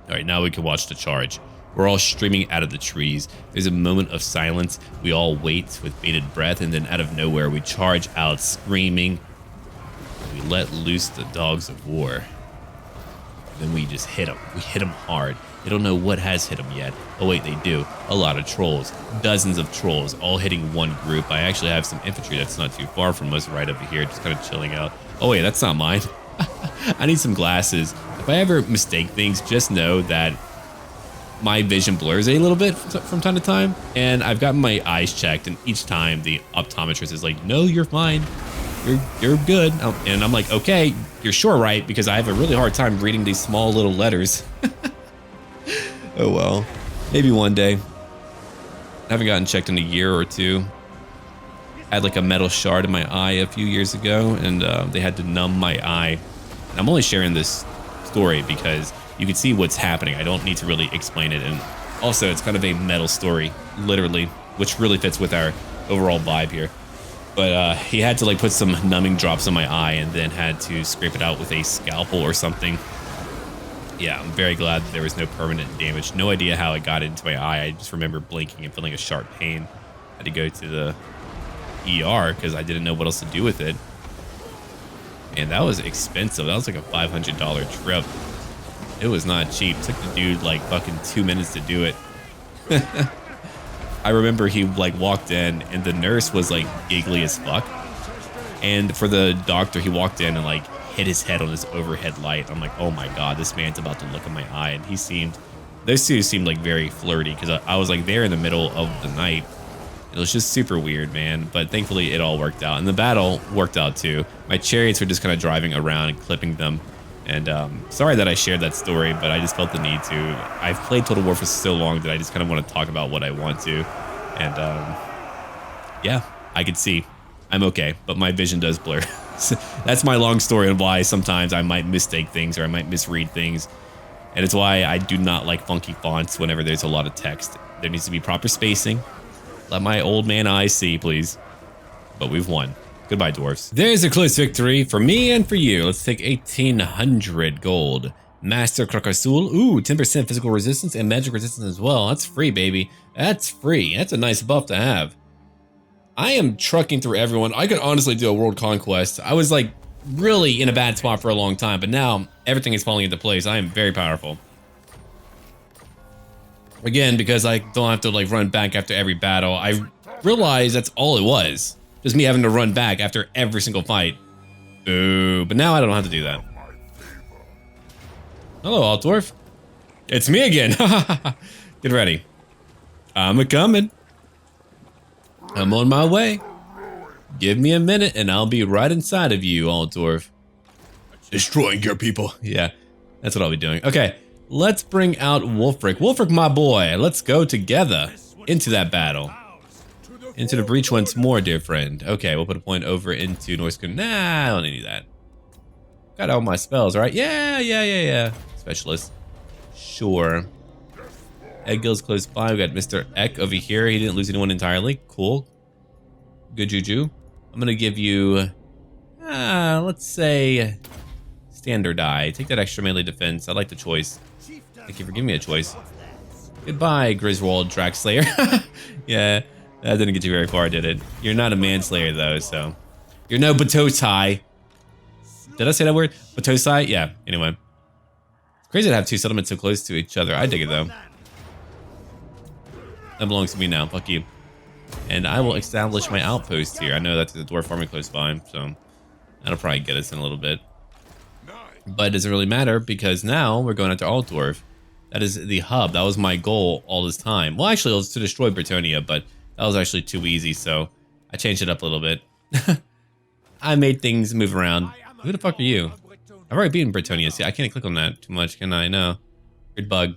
All right, now we can watch the charge. We're all streaming out of the trees. There's a moment of silence. We all wait with bated breath, and then out of nowhere, we charge out screaming. We let loose the dogs of war. Then we just hit them. We hit them hard. They don't know what has hit them yet. Oh wait, they do. A lot of trolls. Dozens of trolls, all hitting one group. I actually have some infantry that's not too far from us right over here, just kind of chilling out. Oh wait, that's not mine. I need some glasses. If I ever mistake things, just know that my vision blurs a little bit from time to time, and I've gotten my eyes checked, and each time the optometrist is like, no, you're fine. You're good. And I'm like, okay, you're sure, right? Because I have a really hard time reading these small little letters. Oh well, maybe one day. I haven't gotten checked in a year or two. I had like a metal shard in my eye a few years ago, and they had to numb my eye. And I'm only sharing this story because you can see what's happening. I don't need to really explain it. And also, it's kind of a metal story, literally, which really fits with our overall vibe here. But he had to like put some numbing drops on my eye and then had to scrape it out with a scalpel or something. Yeah, I'm very glad that there was no permanent damage. No idea how it got into my eye. I just remember blinking and feeling a sharp pain. Had to go to the ER because I didn't know what else to do with it. And that was expensive. That was like a $500 trip. It was not cheap. It took the dude like fucking 2 minutes to do it. I remember he like walked in and the nurse was like giggly as fuck. And for the doctor, he walked in and like hit his head on his overhead light. I'm like, oh my God, this man's about to look in my eye. And he seemed, those two seemed like very flirty because I was like there in the middle of the night. It was just super weird, man. But thankfully it all worked out. And the battle worked out too. My chariots were just kind of driving around and clipping them. And sorry that I shared that story, but I just felt the need to. I've played Total War for so long that I just kind of want to talk about what I want to. And yeah, I could see. I'm okay, but my vision does blur. That's my long story on why sometimes I might mistake things or I might misread things. And it's why I do not like funky fonts whenever there's a lot of text. There needs to be proper spacing. Let my old man eyes see, please. But we've won. Goodbye, dwarves. There's a close victory for me and for you. Let's take 1,800 gold. Master Krakasul. Ooh, 10% physical resistance and magic resistance as well. That's free, baby. That's free. That's a nice buff to have. I am trucking through everyone. I could honestly do a world conquest. I was like really in a bad spot for a long time, but now everything is falling into place. I am very powerful. Again, because I don't have to like run back after every battle. I realized that's all it was. Just me having to run back after every single fight. Ooh, but now I don't have to do that. Hello, Altdwarf. It's me again. Get ready. I'm a-coming. I'm on my way. Give me a minute and I'll be right inside of you, Altdwarf. Destroying your people. Yeah, that's what I'll be doing. Okay, let's bring out Wulfric. Wulfric, my boy, let's go together into that battle. Into the breach once more, dear friend. Okay, we'll put a point over into Norsca. Nah, I don't need that. Got all my spells, right? Yeah. Specialist. Sure. Egil's close by. We got Mr. Eck over here. He didn't lose anyone entirely. Cool. Good juju. I'm going to give you, let's say, standard die. Take that extra melee defense. I like the choice. Thank you for giving me a choice. Goodbye, Griswold Draxslayer. Yeah, that didn't get you very far, did it? You're not a manslayer, though, so. You're no Batosai. Did I say that word? Batosai? Yeah, anyway. It's crazy to have two settlements so close to each other. I dig it, though. That belongs to me now. Fuck you. And I will establish my outpost here. I know that's the dwarf farming close by, so that'll probably get us in a little bit. But it doesn't really matter because now we're going after Altdwarf. That is the hub. That was my goal all this time. Well, actually, it was to destroy Britannia, but that was actually too easy, so I changed it up a little bit. I made things move around. Who the fuck are you? I've already beaten Britannia. See, I can't click on that too much, can I? No. Weird bug.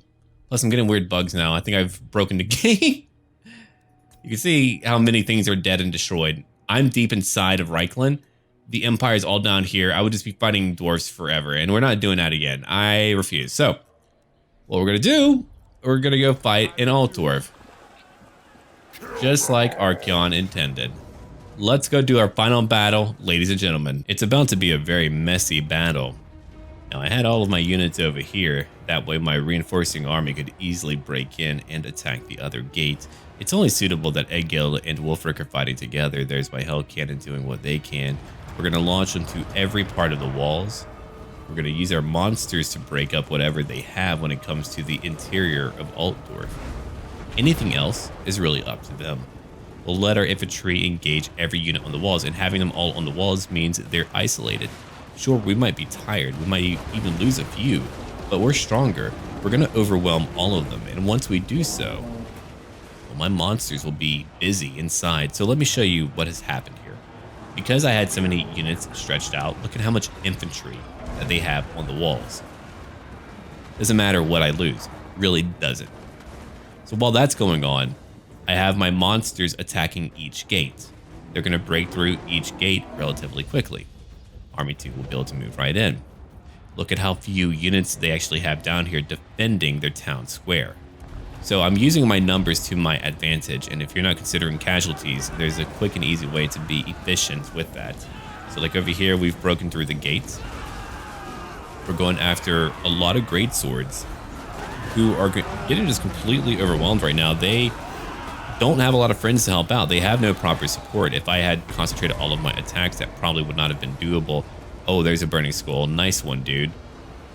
Plus, I'm getting weird bugs now. I think I've broken the game. You can see how many things are dead and destroyed. I'm deep inside of Reichland. The Empire is all down here. I would just be fighting dwarfs forever, and we're not doing that again. I refuse. So, what we're going to do, we're going to go fight an Altdwarf. Just like Archeon intended. Let's go do our final battle, ladies and gentlemen. It's about to be a very messy battle. Now, I had all of my units over here. That way, my reinforcing army could easily break in and attack the other gate. It's only suitable that Egil and Wulfric are fighting together. There's my Hell Cannon doing what they can. We're going to launch into every part of the walls. We're going to use our monsters to break up whatever they have when it comes to the interior of Altdorf. Anything else is really up to them. We'll let our infantry engage every unit on the walls, and having them all on the walls means they're isolated. Sure, we might be tired, we might even lose a few, but we're stronger. We're going to overwhelm all of them, and once we do so, well, my monsters will be busy inside. So let me show you what has happened here. Because I had so many units stretched out, look at how much infantry that they have on the walls. Doesn't matter what I lose, really doesn't. So while that's going on, I have my monsters attacking each gate. They're going to break through each gate relatively quickly. Army 2 will be able to move right in. look at how few units they actually have down here defending their town square. So I'm using my numbers to my advantage, and if you're not considering casualties, there's a quick and easy way to be efficient with that. So like over here, we've broken through the gates. We're going after a lot of great swords who are getting just completely overwhelmed right now. They don't have a lot of friends to help out. They have no proper support. If I had concentrated all of my attacks, that probably would not have been doable. Oh, there's a burning skull. Nice one, dude.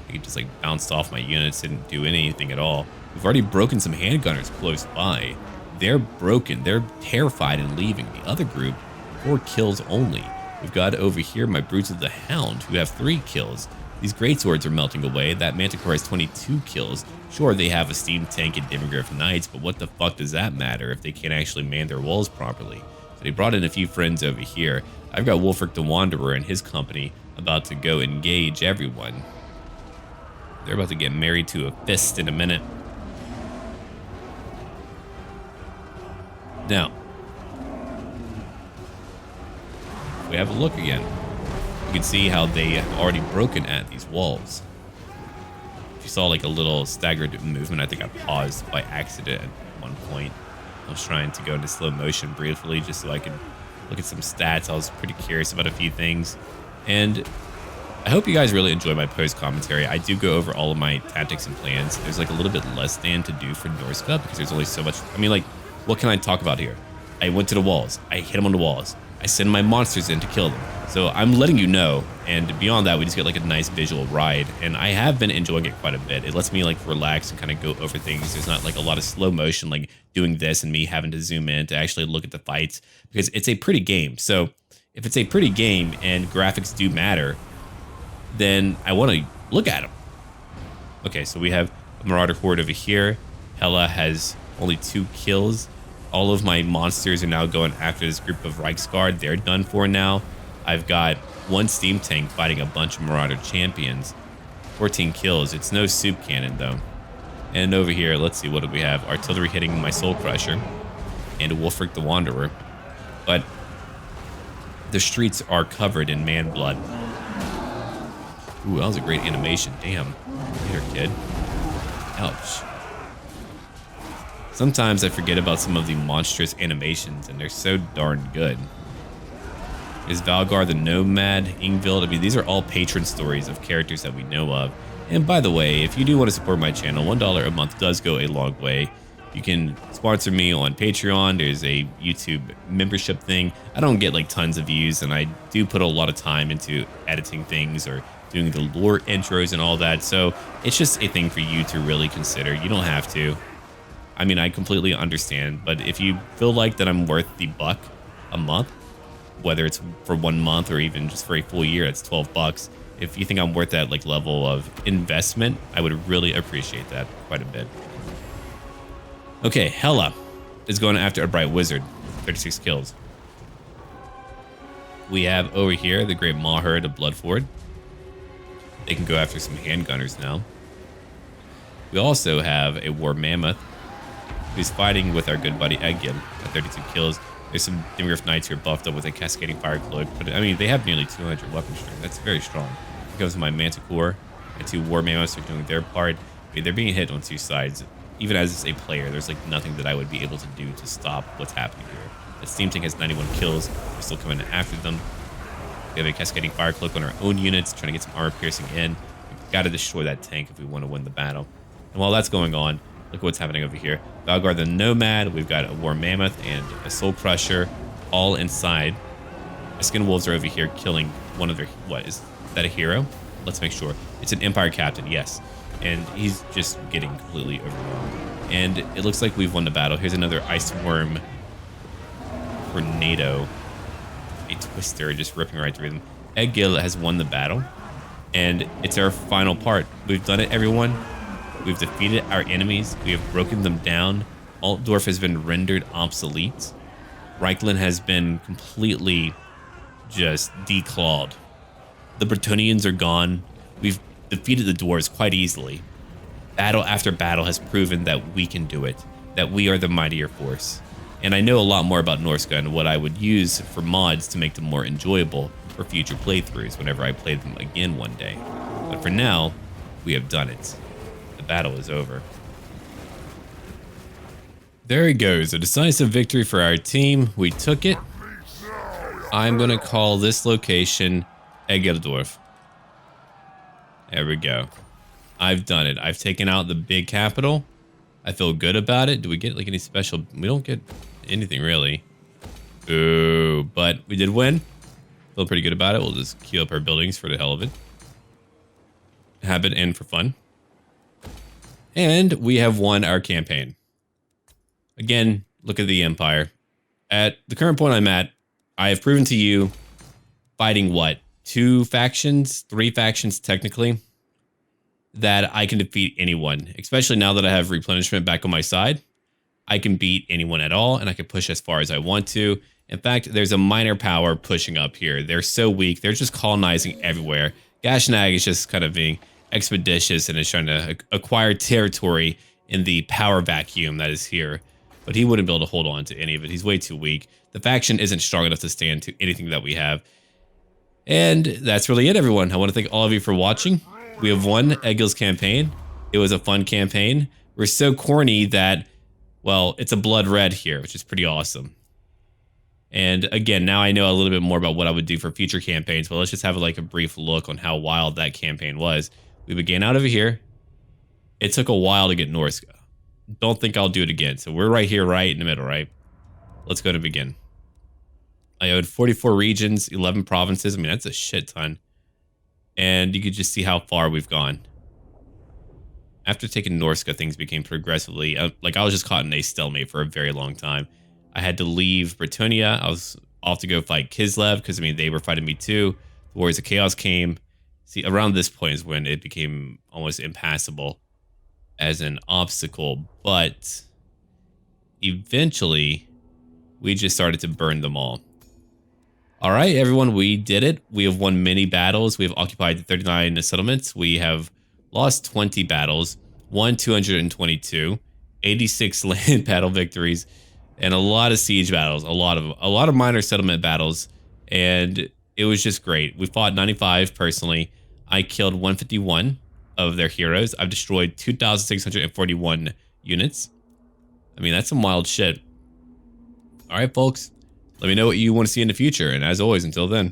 He just like bounced off my units, didn't do anything at all. We've already broken some handgunners close by. They're broken. They're terrified and leaving. The other group, 4 kills only. We've got over here my Brutes of the Hound, who have 3 kills. These greatswords are melting away. That Manticore has 22 kills. Sure, they have a steam tank and Demigryph Knights, but what the fuck does that matter if they can't actually man their walls properly? So they brought in a few friends over here. I've got Wulfric the Wanderer and his company about to go engage everyone. They're about to get married to a fist in a minute. Now, we have a look again. You can see how they have already broken at these walls. If you saw like a little staggered movement, I think I paused by accident at one point. I was trying to go into slow motion briefly just so I could look at some stats. I was pretty curious about a few things. And I hope you guys really enjoy my post commentary. I do go over all of my tactics and plans. There's like a little bit less than to do for Norsca because there's only so much. I mean, like, what can I talk about here? I went to the walls. I hit them on the walls. I send my monsters in to kill them. So I'm letting you know, and beyond that, we just get like a nice visual ride, and I have been enjoying it quite a bit. It lets me like relax and kind of go over things. There's not like a lot of slow motion, like doing this and me having to zoom in to actually look at the fights, because it's a pretty game. So if it's a pretty game and graphics do matter, then I want to look at them. Okay, so we have a Marauder Horde over here. Hela has only 2 kills. All of my monsters are now going after this group of Reiksguard. They're done for now. I've got 1 steam tank fighting a bunch of Marauder champions. 14 kills. It's no soup cannon, though. And over here, let's see, what do we have? Artillery hitting my Soul Crusher and a Wulfric the Wanderer. But the streets are covered in man blood. Ooh, that was a great animation. Damn. Here, kid. Ouch. Sometimes I forget about some of the monstrous animations, and they're so darn good. Is Valgar the Nomad, Ingvild? I mean, these are all patron stories of characters that we know of. And by the way, if you do want to support my channel, $1 a month does go a long way. You can sponsor me on Patreon. There's a YouTube membership thing. I don't get like tons of views, and I do put a lot of time into editing things or doing the lore intros and all that. So it's just a thing for you to really consider. You don't have to. I mean, I completely understand, but if you feel like that I'm worth the $1 a month, whether it's for 1 month or even just for a full year, it's $12. If you think I'm worth that like level of investment, I would really appreciate that quite a bit. Okay, Hela is going after a Bright Wizard, 36 kills. We have over here the Great Maherd of Bloodford. They can go after some handgunners now. We also have a War Mammoth who's fighting with our good buddy Egil at 32 kills. There's some Demigryph Knights who are buffed up with a Cascading Fire Cloak, but I mean, they have nearly 200 weapon strength. That's very strong. Here comes my Manticore. My 2 War Mammoths are doing their part. I mean, they're being hit on 2 sides. Even as a player, there's like nothing that I would be able to do to stop what's happening here. The Steam Tank has 91 kills. We're still coming after them. We have a Cascading Fire Cloak on our own units, trying to get some armor piercing in. We've got to destroy that tank if we want to win the battle. And while that's going on, look at what's happening over here. Valgar the Nomad, we've got a War Mammoth and a Soul Crusher all inside. My Skin Wolves are over here killing one of their... What, is that a hero? Let's make sure. It's an Empire Captain, yes. And he's just getting completely overwhelmed. And it looks like we've won the battle. Here's another Ice Worm Tornado. A Twister just ripping right through them. Egil has won the battle. And it's our final part. We've done it, everyone. We've defeated our enemies. We have broken them down. Altdorf has been rendered obsolete. Reichland has been completely just declawed. The Bretonnians are gone. We've defeated the dwarves quite easily. Battle after battle has proven that we can do it, that we are the mightier force. And I know a lot more about Norsca and what I would use for mods to make them more enjoyable for future playthroughs whenever I play them again one day. But But for now, we have done it. The battle is over. There he goes, a decisive victory for our team. We took it. I'm going to call this location Egildorf. There we go. I've done it. I've taken out the big capital. I feel good about it. Do we get like any special? We don't get anything really. Ooh, but we did win. Feel pretty good about it. We'll just queue up our buildings for the hell of it. Have it and for fun. And we have won our campaign. Again, look at the Empire. At the current point I'm at, I have proven to you, fighting what? 2 factions? 3 factions technically? That I can defeat anyone. Especially now that I have replenishment back on my side. I can beat anyone at all, and I can push as far as I want to. In fact, there's a minor power pushing up here. They're so weak. They're just colonizing everywhere. Gashnag is just kind of being expeditious and is trying to acquire territory in the power vacuum that is here. But he wouldn't be able to hold on to any of it. He's way too weak. The faction isn't strong enough to stand to anything that we have. And that's really it, everyone. I want to thank all of you for watching. We have won Egil's campaign. It was a fun campaign. We're so corny that, well, it's a blood red here, which is pretty awesome. And again, now I know a little bit more about what I would do for future campaigns, but let's just have like a brief look on how wild that campaign was. We began out over here. It took a while to get Norsca. Don't think I'll do it again. So we're right here, right in the middle, right? Let's go to begin. I owed 44 regions, 11 provinces. I mean, that's a shit ton. And you could just see how far we've gone. After taking Norsca, things became progressively... like, I was just caught in a stalemate for a very long time. I had to leave Bretonnia. I was off to go fight Kislev, because, I mean, they were fighting me too. The Warriors of Chaos came. See, around this point is when it became almost impassable as an obstacle. But eventually, we just started to burn them all. All right, everyone, we did it. We have won many battles. We have occupied 39 settlements. We have lost 20 battles, won 222, 86 land battle victories, and a lot of siege battles, a lot of minor settlement battles, and it was just great. We fought 95 personally. I killed 151 of their heroes. I've destroyed 2,641 units. I mean, that's some wild shit. All right, folks. Let me know what you want to see in the future, and as always, until then.